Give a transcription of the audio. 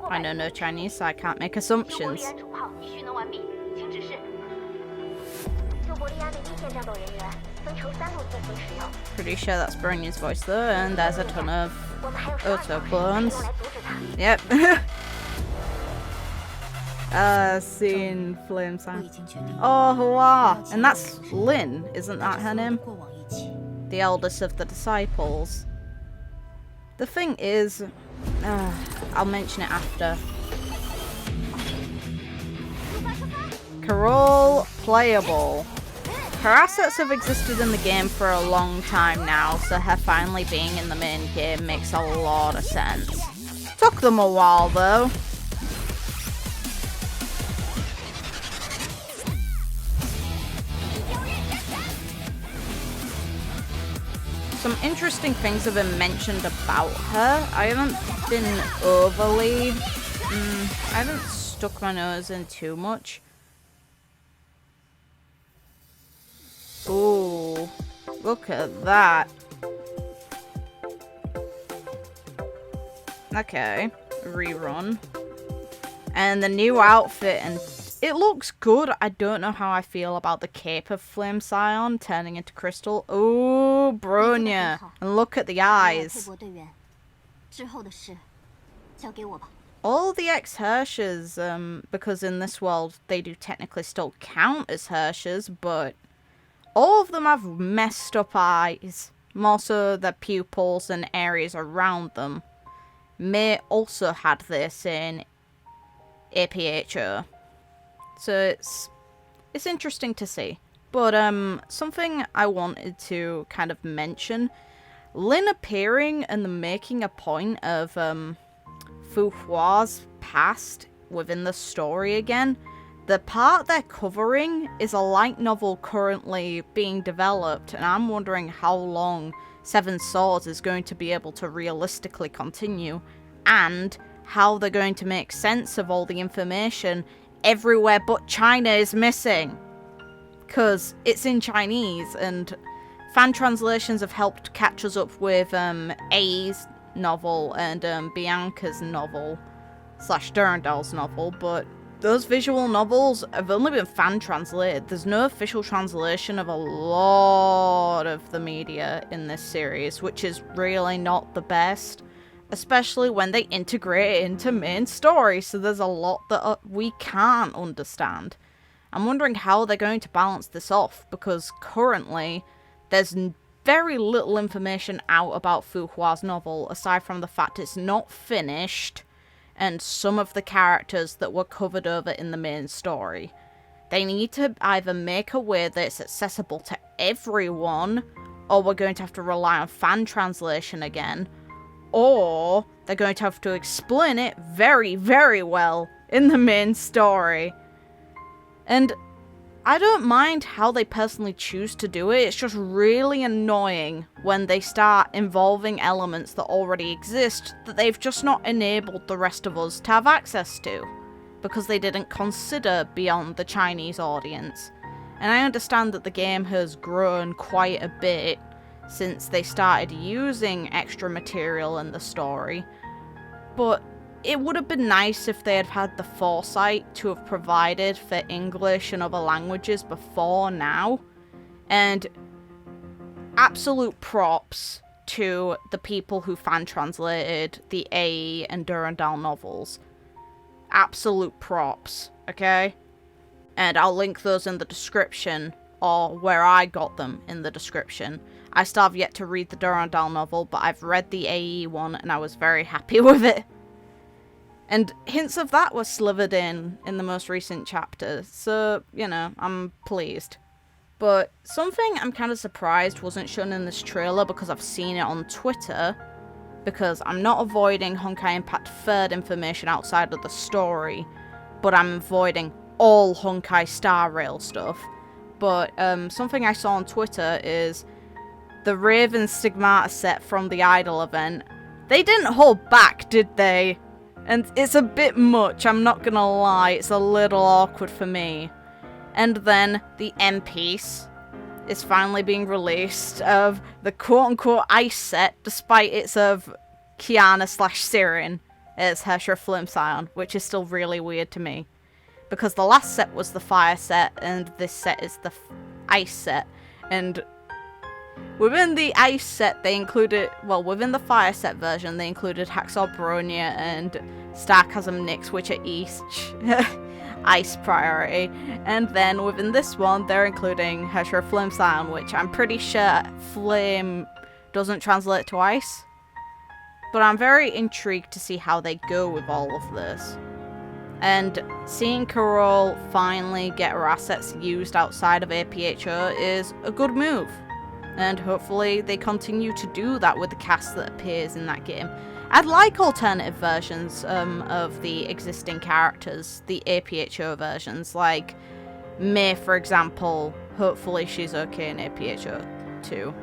I know no Chinese, so I can't make assumptions. Pretty sure that's Brynja's voice though, and there's a ton of Otto clones. Yep. Seen Flame Sign. Oh, Hua! And that's Lin, isn't that her name? The eldest of the disciples. The thing is, I'll mention it after. Carol playable. Her assets have existed in the game for a long time now, so her finally being in the main game makes a lot of sense. Took them a while though. Some interesting things have been mentioned about her. I haven't been overly... I haven't stuck my nose in too much. Ooh, look at that. Okay, rerun. And the new outfit, and it looks good. I don't know how I feel about the cape of Flame Scion turning into crystal. Ooh, Brynja. And look at the eyes. All the ex-Hershers, because in this world they do technically still count as Hershers, but all of them have messed up eyes. More so their pupils and areas around them. May also had this in APHO. So it's interesting to see. But something I wanted to kind of mention. Lin appearing and making a point of Fu Hua's past within the story again. The part they're covering is a light novel currently being developed, and I'm wondering how long Seven Swords is going to be able to realistically continue, and how they're going to make sense of all the information everywhere but China is missing. Because it's in Chinese, and fan translations have helped catch us up with A's novel and Bianca's novel, / Durandal's novel, but those visual novels have only been fan translated. There's no official translation of a lot of the media in this series, which is really not the best, especially when they integrate it into main story, so there's a lot that we can't understand. I'm wondering how they're going to balance this off, because currently there's very little information out about Fu Hua's novel, aside from the fact it's not finished, and some of the characters that were covered over in the main story. They need to either make a way that it's accessible to everyone, or we're going to have to rely on fan translation again, or they're going to have to explain it very, very well in the main story. And I don't mind how they personally choose to do it, it's just really annoying when they start involving elements that already exist that they've just not enabled the rest of us to have access to, because they didn't consider beyond the Chinese audience. And I understand that the game has grown quite a bit since they started using extra material in the story, but it would have been nice if they had had the foresight to have provided for English and other languages before now. And absolute props to the people who fan translated the AE and Durandal novels. Absolute props, okay? And I'll link those in the description, or where I got them in the description. I still have yet to read the Durandal novel, but I've read the AE one and I was very happy with it. And hints of that were slivered in the most recent chapter, so, you know, I'm pleased. But something I'm kind of surprised wasn't shown in this trailer, because I've seen it on Twitter, because I'm not avoiding Honkai Impact 3rd information outside of the story, but I'm avoiding all Honkai Star Rail stuff. But something I saw on Twitter is the Raven Stigmata set from the Idol event. They didn't hold back, did they? And it's a bit much, I'm not gonna lie, it's a little awkward for me. And then the M-piece is finally being released of the quote-unquote ice set, despite its Kiana/Sirin as Hersher Flimsion, which is still really weird to me. Because the last set was the fire set, and this set is the ice set. And within the ice set, they included, well, within the fire set version, they included Hacksaw Bronya and StarChases Nyx, which are each ice priority. And then within this one, they're including Hersher Flimsion, which I'm pretty sure flame doesn't translate to ice. But I'm very intrigued to see how they go with all of this. And seeing Carol finally get her assets used outside of APHO is a good move. And hopefully they continue to do that with the cast that appears in that game. I'd like alternative versions of the existing characters, the APHO versions, like May, for example. Hopefully she's okay in APHO too.